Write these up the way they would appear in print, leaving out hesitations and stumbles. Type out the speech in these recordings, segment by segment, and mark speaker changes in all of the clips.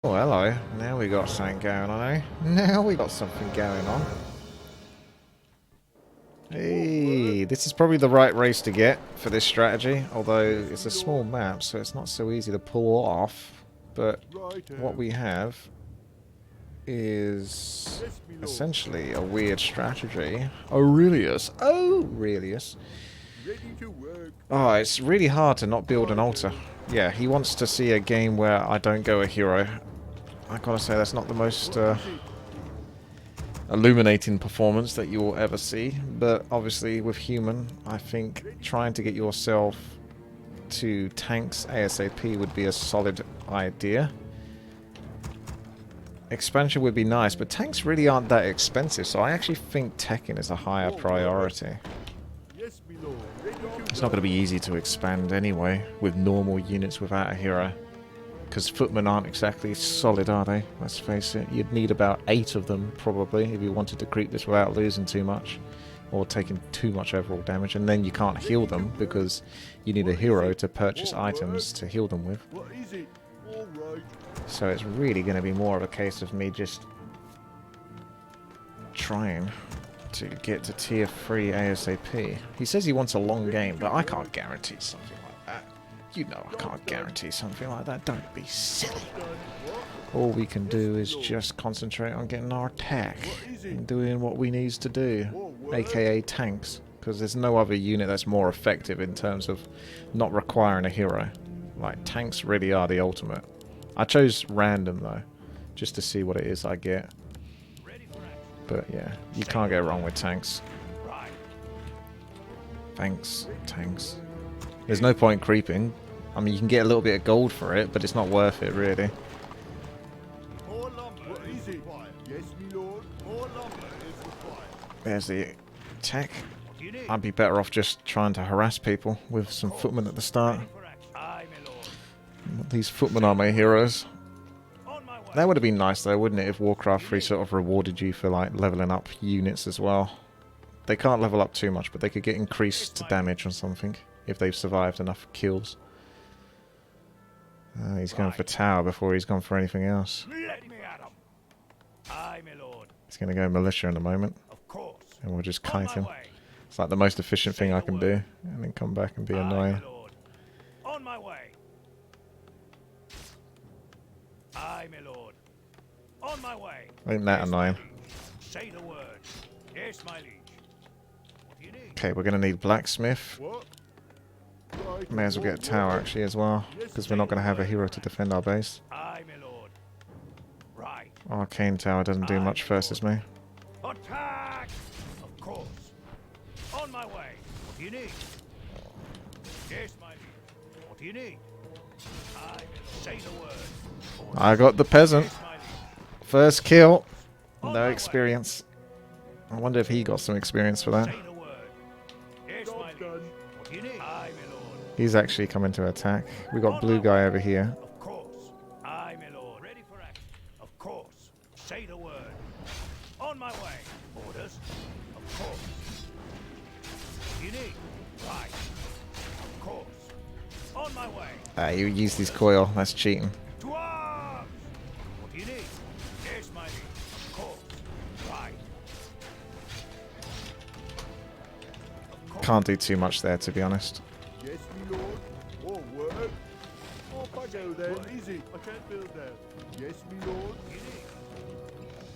Speaker 1: Oh, hello. Now we got something going on, eh? Now we got something going on. Hey, this is probably the right race to get for this strategy, although it's a small map, so it's not so easy to pull off. But what we have is essentially a weird strategy. Aurelius. Oh, Aurelius. Oh, it's really hard to not build an altar. Yeah, he wants to see a game where I don't go a hero. I gotta say, that's not the most illuminating performance that you will ever see, but obviously with human, I think trying to get yourself to tanks ASAP would be a solid idea. Expansion would be nice, but tanks really aren't that expensive, so I actually think teching is a higher priority. It's not going to be easy to expand anyway, with normal units without a hero. Because footmen aren't exactly solid, are they? Let's face it. You'd need about 8 of them, probably, if you wanted to creep this without losing too much. Or taking too much overall damage. And then you can't heal them, because you need a hero to purchase items to heal them with. So it's really going to be more of a case of me just trying to get to tier 3 ASAP. He says he wants a long game, but I can't guarantee something like that. You know I can't guarantee something like that. Don't be silly. All we can do is just concentrate on getting our attack and doing what we need to do, aka tanks, because there's no other unit that's more effective in terms of not requiring a hero. Like, tanks really are the ultimate. I chose random though, just to see what it is I get. But yeah, you can't go wrong with tanks. Thanks, tanks. There's no point creeping. I mean, you can get a little bit of gold for it, but it's not worth it, really. There's the attack. I'd be better off just trying to harass people with some footmen at the start. These footmen are my heroes. That would have been nice, though, wouldn't it, if Warcraft 3 sort of rewarded you for, like, leveling up units as well. They can't level up too much, but they could get increased damage or something if they've survived enough kills. He's going for tower before he's gone for anything else. He's going to go militia in a moment. And we'll just kite him. It's like the most efficient thing I can do. And then come back and be annoying.
Speaker 2: On my way. Aye, my lord. On my way.
Speaker 1: Ain't that annoying?
Speaker 2: Say the word. Yes, my liege. What do you need?
Speaker 1: Okay, we're going to need blacksmith. May as well get a tower actually as well, because we're not going to have a hero to defend our base.
Speaker 2: Aye, my lord. Right.
Speaker 1: Arcane tower doesn't do much versus me.
Speaker 2: Attack! Of course. On my way. What do you need? Yes, my liege. What do you need? Aye, my lord. Say the word.
Speaker 1: I got the peasant. First kill. No experience. I wonder if he got some experience for that.
Speaker 2: Say the word. Yes, my liege. What do you need? Aye, my lord.
Speaker 1: He's actually coming to attack. We got blue guy over here.
Speaker 2: Of course. Aye, my lord. Ready for action. Of course. Say the word. On my way. Orders. Of course. What do you need? Right. Of course. On my way.
Speaker 1: You used his coil. That's cheating.
Speaker 2: To arms! What do you need? Yes, my liege. Of course. Right. Of course.
Speaker 1: Can't do too much there, to be honest.
Speaker 3: Yes, my lord. More work. Off I go then. Easy. I can't build that. Yes, my lord.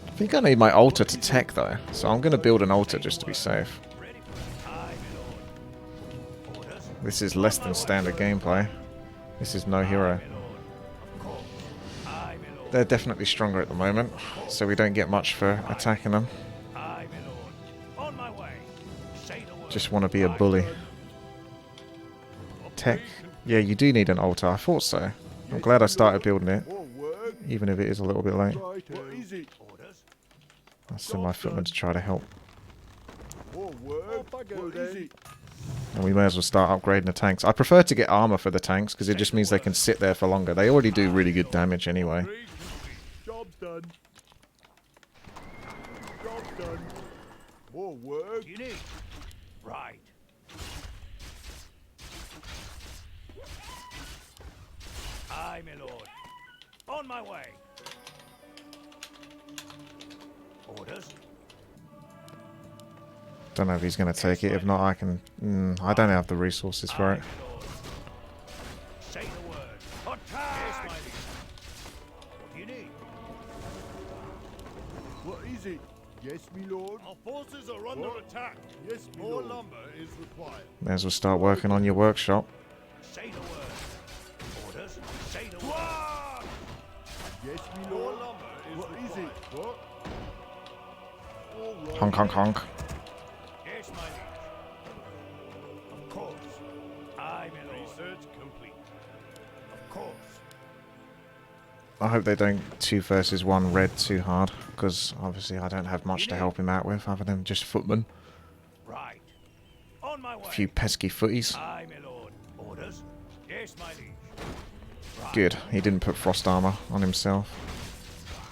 Speaker 1: I think I need my altar to tech though, so I'm going to build an altar just to be safe.
Speaker 2: Ready for aye, my lord. Orders.
Speaker 1: This is less than standard gameplay. This is no hero.
Speaker 2: My lord. Of course. Aye, my lord.
Speaker 1: They're definitely stronger at the moment, so we don't get much for attacking them.
Speaker 2: Aye, my lord. On my way. Say the word.
Speaker 1: Just want to be a bully. Tech. Yeah, you do need an altar. I thought so. I'm glad I started building it,
Speaker 3: More work.
Speaker 1: even if it is a little bit late.
Speaker 3: Right. What is it?
Speaker 2: Orders.
Speaker 1: I'll send my footmen to try to help.
Speaker 3: More work. Off I go then.
Speaker 1: And we may as well start upgrading the tanks. I prefer to get armor for the tanks, because it just means they can sit there for longer. They already do really good damage anyway.
Speaker 3: Job's done. Job's done. More work.
Speaker 2: What do you need? Right. Aye, my lord. On my way.
Speaker 1: Don't know if he's going to take it. If not, I can... I don't have the resources for it.
Speaker 2: Say the word. Attack! What do you need?
Speaker 3: What is it? Yes, me lord.
Speaker 4: Our forces are under attack.
Speaker 3: Yes, me
Speaker 4: More
Speaker 3: lord.
Speaker 4: lumber is required.
Speaker 1: May as well start working on your workshop.
Speaker 2: Say the word. Orders. Say the word.
Speaker 3: Yes, me
Speaker 4: More
Speaker 3: lord.
Speaker 4: lumber is
Speaker 3: What is
Speaker 4: required.
Speaker 3: it? What? All right.
Speaker 1: Honk, honk, honk.
Speaker 2: Yes, my liege. Of course. I, my lord.
Speaker 4: Research complete.
Speaker 2: Of course.
Speaker 1: I hope they don't 2 versus 1 red too hard, because obviously I don't have much to help him out with other than just footmen.
Speaker 2: Right. On my way.
Speaker 1: A few pesky footies.
Speaker 2: I, my lord. Orders. Yes, my liege. Right.
Speaker 1: Good, he didn't put frost armor on himself.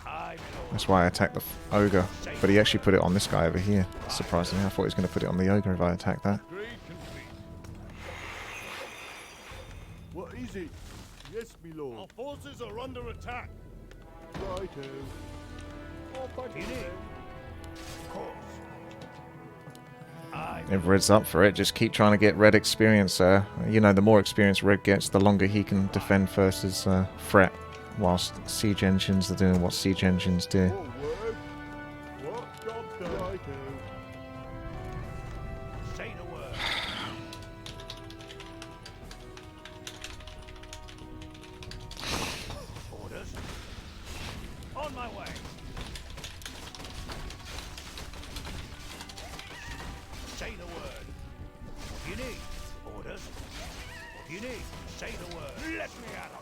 Speaker 2: I, my lord.
Speaker 1: That's why I attacked the ogre. But he actually put it on this guy over here. Surprisingly, I thought he was going to put it on the ogre if I attacked that.
Speaker 4: Grade complete.
Speaker 3: What is it? Yes, me
Speaker 4: Our
Speaker 3: lord.
Speaker 4: forces are under attack.
Speaker 3: Righto. Oh, back
Speaker 2: You
Speaker 3: in
Speaker 2: need.
Speaker 3: there.
Speaker 2: Of course. I,
Speaker 1: If Red's up for it, just keep trying to get Red experience. You know, the more experience Red gets, the longer he can defend versus Fret. Whilst siege engines are doing what siege engines do.
Speaker 3: All word. What? Job done. Righto.
Speaker 2: say the word. Orders. On my way. Say the word. What do you need? Orders. What do you need? Say the word. Let me at 'em.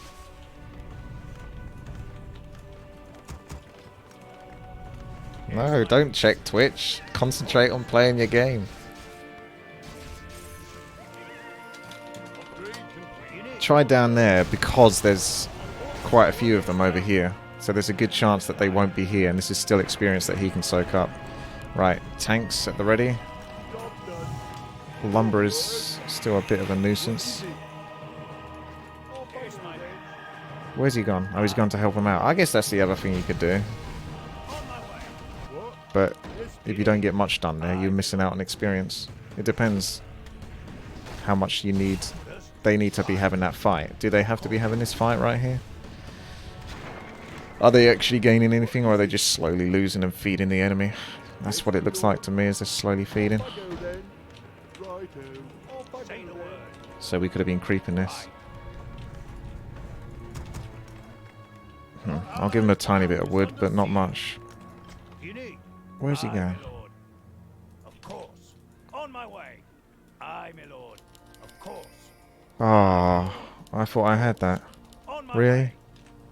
Speaker 1: No, don't check Twitch. Concentrate on playing your game.
Speaker 4: Upgrade complete.
Speaker 2: You need.
Speaker 1: Try down there because there's quite a few of them over here. So there's a good chance that they won't be here, and this is still experience that he can soak up. Right, tanks at the ready.
Speaker 3: Job done.
Speaker 1: Lumber is still a bit of a nuisance.
Speaker 3: Oh, back
Speaker 2: Yes, my
Speaker 3: in
Speaker 2: liege.
Speaker 3: there.
Speaker 1: Where's he gone? Oh, he's gone to help him out. I guess that's the other thing you could do.
Speaker 2: On my way.
Speaker 3: What?
Speaker 1: But
Speaker 3: Yes,
Speaker 1: if you don't get much done there, you're missing out on experience. It depends how much you need. They need to be having that fight. Do they have to be having this fight right here? Are they actually gaining anything, or are they just slowly losing and feeding the enemy? That's what it looks like to me, is they're slowly feeding.
Speaker 3: Back go then. Righto. Oh, back
Speaker 2: Say
Speaker 3: go
Speaker 2: the
Speaker 3: then.
Speaker 2: word.
Speaker 1: So we could have been creeping this. I'll give him a tiny bit of wood, but not much.
Speaker 2: You need.
Speaker 1: Where's he
Speaker 2: Aye,
Speaker 1: going?
Speaker 2: my lord. Of course. On my way. Aye, my lord. Of course.
Speaker 1: Ah, I thought I had that.
Speaker 2: On my
Speaker 1: Really?
Speaker 2: way.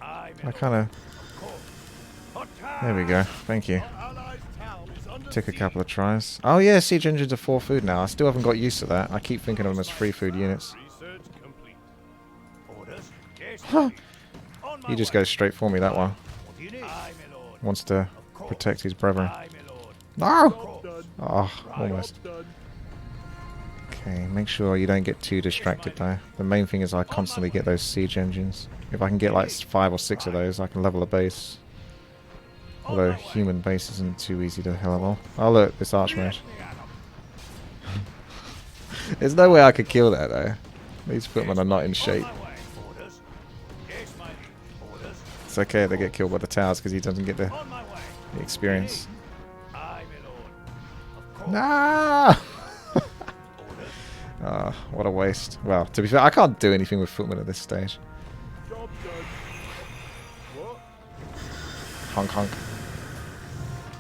Speaker 2: Aye, my
Speaker 1: I
Speaker 2: lord.
Speaker 1: kind of...
Speaker 2: Of course. Attack!
Speaker 1: There we go. Thank you.
Speaker 4: Our allies' town is under
Speaker 1: Took a
Speaker 4: siege.
Speaker 1: couple of tries. Oh yeah, siege engines are 4 food now. I still haven't got used to that. I keep thinking of them as 3 food units.
Speaker 4: Research complete.
Speaker 2: Orders. Yes,
Speaker 1: Huh.
Speaker 2: my liege. On my
Speaker 1: He just
Speaker 2: way.
Speaker 1: goes straight for me, that one.
Speaker 2: What do you need? Aye, my lord.
Speaker 1: Wants to
Speaker 2: Of course.
Speaker 1: protect his brethren.
Speaker 2: Aye, my lord.
Speaker 1: No!
Speaker 3: Job done.
Speaker 1: Oh, almost.
Speaker 3: Job done.
Speaker 1: Okay, make sure you don't get too distracted though. The main thing is I constantly get those siege engines. If I can get like 5 or 6 of those, I can level a base. Although human base isn't too easy to level. Oh look, this archmage.
Speaker 2: Let me at 'em.
Speaker 1: There's no way I could kill that though. These footmen are not in shape.
Speaker 2: On my way. Orders. Yes, my liege. Orders.
Speaker 1: It's okay if they get killed by the towers because he doesn't get the
Speaker 2: On my way.
Speaker 1: experience.
Speaker 2: Aye, my lord. Of course.
Speaker 1: Nah!
Speaker 2: Orders.
Speaker 1: Ah, what a waste. Well, to be fair, I can't do anything with footmen at this stage.
Speaker 3: Job done. What?
Speaker 1: Honk honk.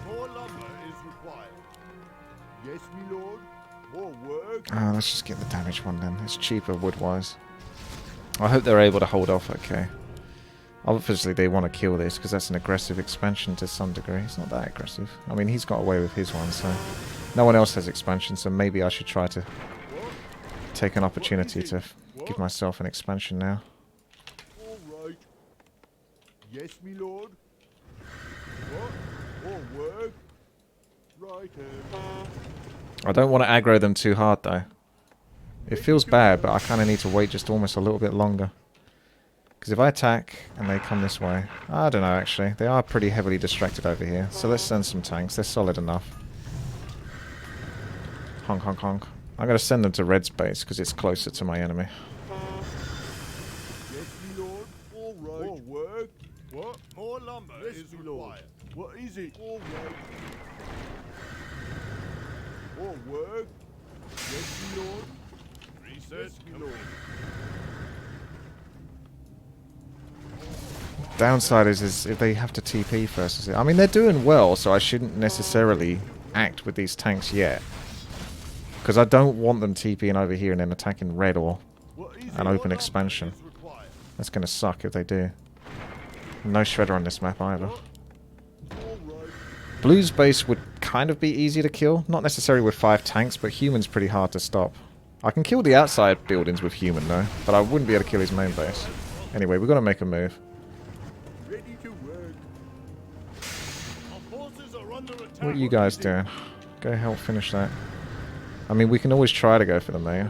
Speaker 4: More lumber is required.
Speaker 3: Yes, me lord. More work.
Speaker 1: Ah, let's just get the damaged one then. It's cheaper wood-wise. I hope they're able to hold off okay. Obviously they want to kill this because that's an aggressive expansion to some degree. It's not that aggressive. I mean, he's got away with his one, so... No one else has expansion, so maybe I should try to take an opportunity to give myself an expansion now.
Speaker 3: All right. Yes, me lord. What? More work. Righto.
Speaker 1: I don't want to aggro them too hard though. It feels bad, but I kind of need to wait just almost a little bit longer. Because if I attack and they come this way... I don't know actually. They are pretty heavily distracted over here. So let's send some tanks. They're solid enough. Honk, honk, honk. I'm going to send them to Red's base because it's closer to my enemy.
Speaker 3: Yes, me lord. All right. More work.
Speaker 4: What? More lumber
Speaker 3: Yes,
Speaker 4: is
Speaker 3: me lord.
Speaker 4: required.
Speaker 3: What is it? All right. More work. Yes, me lord.
Speaker 4: Research
Speaker 3: Yes, me
Speaker 4: complete.
Speaker 3: lord.
Speaker 1: Downside is if they have to TP first. I mean, they're doing well, so I shouldn't necessarily act with these tanks yet. Because I don't want them TPing over here and then attacking Red or
Speaker 3: What is
Speaker 1: an
Speaker 3: it?
Speaker 1: open expansion.
Speaker 4: Is required.
Speaker 1: That's going to suck if they do. No Shredder on this map either.
Speaker 3: All right.
Speaker 1: Blue's base would kind of be easy to kill. Not necessarily with 5 tanks, but Human's pretty hard to stop. I can kill the outside buildings with Human though, but I wouldn't be able to kill his main base. Anyway, we've got to make a move.
Speaker 3: Ready to work.
Speaker 4: Our forces are under attack.
Speaker 1: What are you guys doing? Go help finish that. I mean, we can always try to go for the main.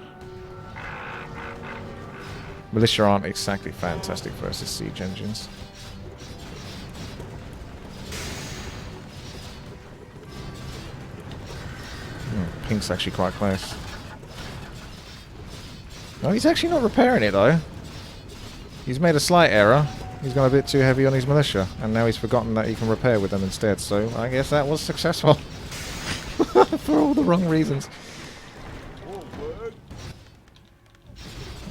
Speaker 1: Militia aren't exactly fantastic versus siege engines. Pink's actually quite close. No, he's actually not repairing it though. He's made a slight error. He's gone a bit too heavy on his militia, and now he's forgotten that he can repair with them instead, so I guess that was successful. For all the wrong reasons.
Speaker 3: All work.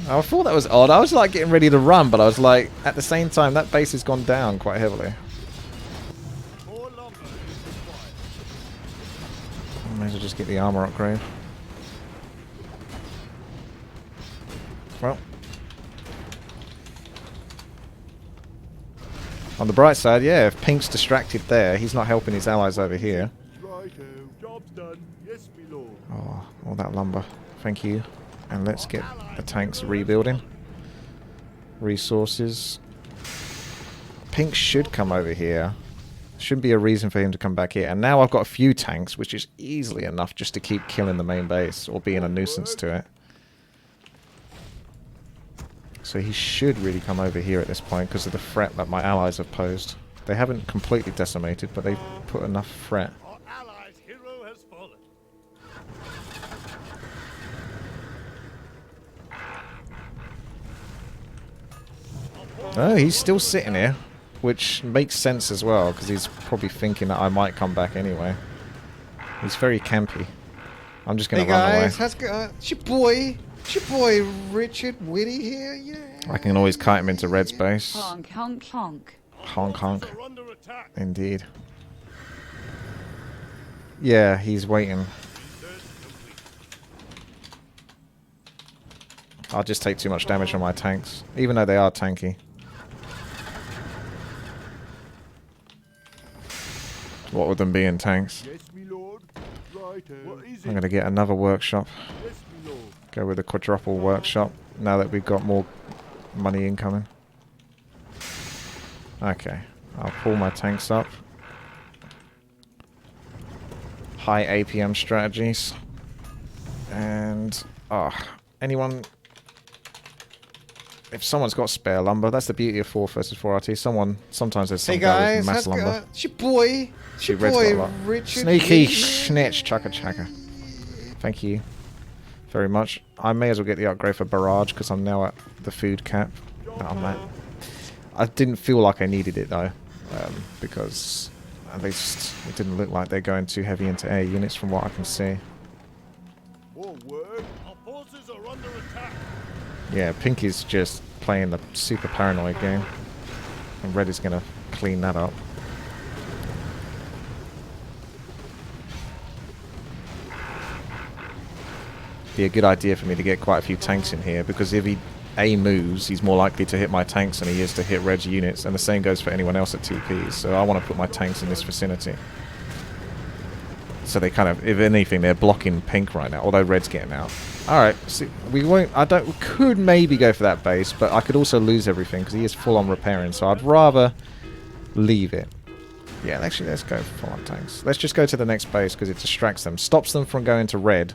Speaker 1: I thought that was odd. I was like getting ready to run, but I was like, at the same time, that base has gone down quite heavily.
Speaker 4: More lumber is required.
Speaker 1: I may as well just get the armor upgrade. Well. On the bright side, yeah, if Pink's distracted there, he's not helping his allies over here.
Speaker 3: Righto. Job's done. Yes, me lord.
Speaker 1: Oh, all that lumber. Thank you. And let's get the tanks rebuilding. Resources. Pink should come over here. Shouldn't be a reason for him to come back here. And now I've got a few tanks, which is easily enough just to keep killing the main base or being a nuisance to it. So he should really come over here at this point because of the threat that my allies have posed. They haven't completely decimated, but they've put enough threat.
Speaker 4: Our allies' hero has fallen.
Speaker 1: Oh, he's still sitting here, which makes sense as well because he's probably thinking that I might come back anyway. He's very campy. I'm just going to run away.
Speaker 5: How's it going? It's your boy. It's your boy Richard Whitty here, yeah.
Speaker 1: I can always kite him into Red's base.
Speaker 6: Honk, honk, honk.
Speaker 1: Honk honk.
Speaker 4: Forces are under attack.
Speaker 1: Indeed. Yeah, he's waiting.
Speaker 4: Research complete.
Speaker 1: I'll just take too much damage on my tanks, even though they are tanky. What with them being tanks?
Speaker 3: Yes, me lord. Righto. What is
Speaker 1: I'm
Speaker 3: it?
Speaker 1: going to get another workshop.
Speaker 3: Yes, me lord.
Speaker 1: Go with a quadruple workshop now that we've got more money incoming. Okay, I'll pull my tanks up. High APM strategies. And, anyone... If someone's got spare lumber, that's the beauty of 4 versus 4 RT. Sometimes there's some
Speaker 5: Hey
Speaker 1: guy with
Speaker 5: guys,
Speaker 1: mass
Speaker 5: how's it
Speaker 1: lumber.
Speaker 5: going? It's your boy. It's
Speaker 1: Actually,
Speaker 5: your
Speaker 1: Red's got a
Speaker 5: boy
Speaker 1: lot.
Speaker 5: Richard
Speaker 1: Sneaky
Speaker 5: Whitty.
Speaker 1: snitch, chugga chugga. Thank you very much. I may as well get the upgrade for barrage because I'm now at the food cap that I'm at. I didn't feel like I needed it though, because at least it didn't look like they're going too heavy into air units from what I can see.
Speaker 3: All work.
Speaker 4: Our forces are under attack.
Speaker 1: Yeah, Pink is just playing the super paranoid game, and Red is going to clean that up. Be a good idea for me to get quite a few tanks in here because if he moves, he's more likely to hit my tanks than he is to hit Red's units, and the same goes for anyone else at TPs. So I want to put my tanks in this vicinity. So they kind of, if anything, they're blocking Pink right now, although Red's getting out. Alright, see, we could maybe go for that base, but I could also lose everything because he is full on repairing, so I'd rather leave it. Yeah, actually, let's go full on tanks. Let's just go to the next base because it distracts them, stops them from going to Red.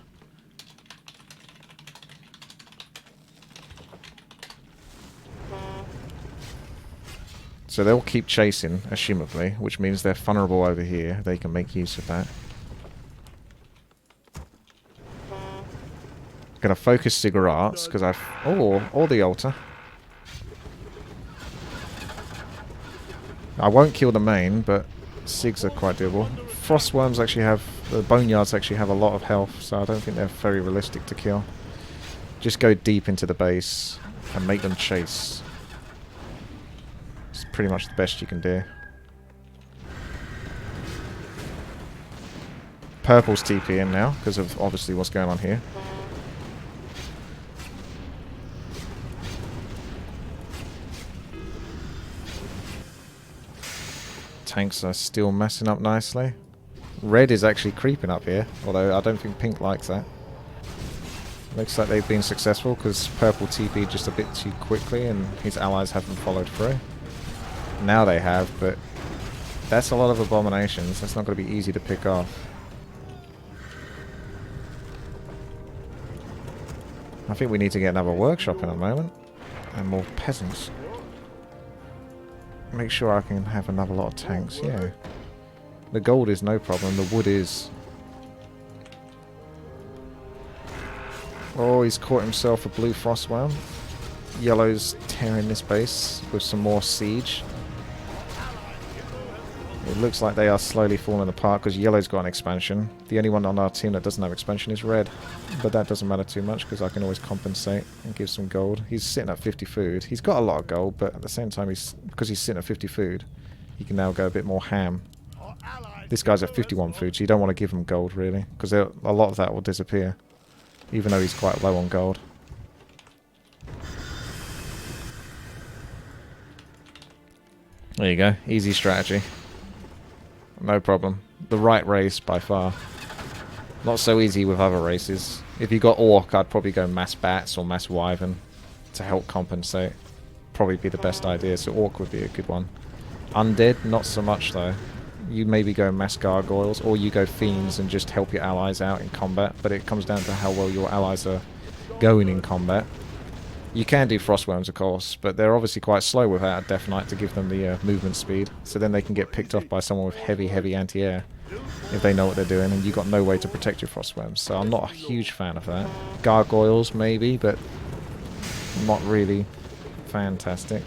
Speaker 1: So they'll keep chasing, assumably, which means they're vulnerable over here. They can make use of that. Gonna focus cigarettes because I've... Oh, or the altar. I won't kill the main, but Sigs are quite doable. Frostworms actually have... The Boneyards actually have a lot of health, so I don't think they're very realistic to kill. Just go deep into the base and make them chase. It's pretty much the best you can do. Purple's TP in now, because of obviously what's going on here. Tanks are still messing up nicely. Red is actually creeping up here, although I don't think pink likes that. Looks like they've been successful because purple TP just a bit too quickly and his allies haven't followed through. Now they have, but that's a lot of abominations. That's not going to be easy to pick off. I think we need to get another workshop in a moment and more peasants. Make sure I can have another lot of tanks, yeah. The gold is no problem, the wood is. Oh, he's caught himself a blue frostworm. Yellow's tearing this base with some more siege. It looks like they are slowly falling apart because Yellow's got an expansion. The only one on our team that doesn't have expansion is Red. But that doesn't matter too much because I can always compensate and give some gold. He's sitting at 50 food. He's got a lot of gold, but at the same time, because he's sitting at 50 food, he can now go a bit more ham. This guy's at 51 food, so you don't want to give him gold, really, because a lot of that will disappear, even though he's quite low on gold. There you go. Easy strategy. No problem. The right race by far. Not so easy with other races. If you got Orc, I'd probably go mass Bats or mass Wyvern to help compensate. Probably be the best idea, so Orc would be a good one. Undead, not so much though. You maybe go mass Gargoyles, or you go Fiends and just help your allies out in combat, but it comes down to how well your allies are going in combat. You can do Frostworms, of course, but they're obviously quite slow without a Death Knight to give them the movement speed, so then they can get picked off by someone with heavy anti-air if they know what they're doing, and you've got no way to protect your Frostworms, so I'm not a huge fan of that. Gargoyles, maybe, but not really fantastic.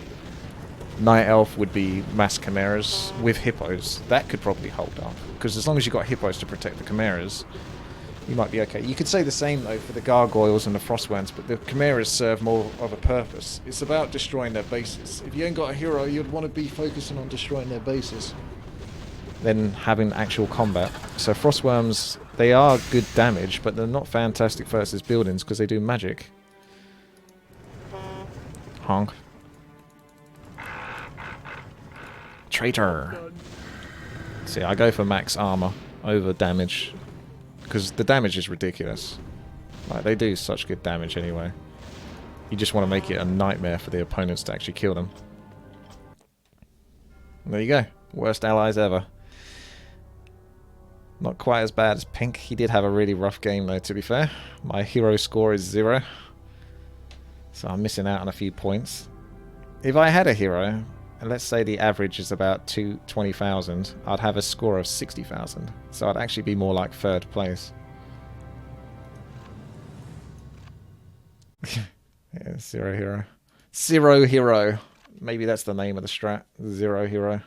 Speaker 1: Night Elf would be mass Chimeras with Hippos. That could probably hold up, because as long as you've got Hippos to protect the Chimeras, you might be okay. You could say the same, though, for the Gargoyles and the Frostworms, but the Chimeras serve more of a purpose. It's about destroying their bases. If you ain't got a hero, you'd want to be focusing on destroying their bases than having actual combat. So Frostworms, they are good damage, but they're not fantastic versus buildings because they do magic. Honk. Traitor. See, I go for max armor over damage because the damage is ridiculous. Like, they do such good damage anyway. You just want to make it a nightmare for the opponents to actually kill them. There you go. Worst allies ever. Not quite as bad as Pink. He did have a really rough game though, to be fair. My hero score is 0. So I'm missing out on a few points. If I had a hero, and let's say the average is about 20,000, I'd have a score of 60,000. So I'd actually be more like 3rd place. Yeah, 0 hero. 0 hero. Maybe that's the name of the strat. 0 hero.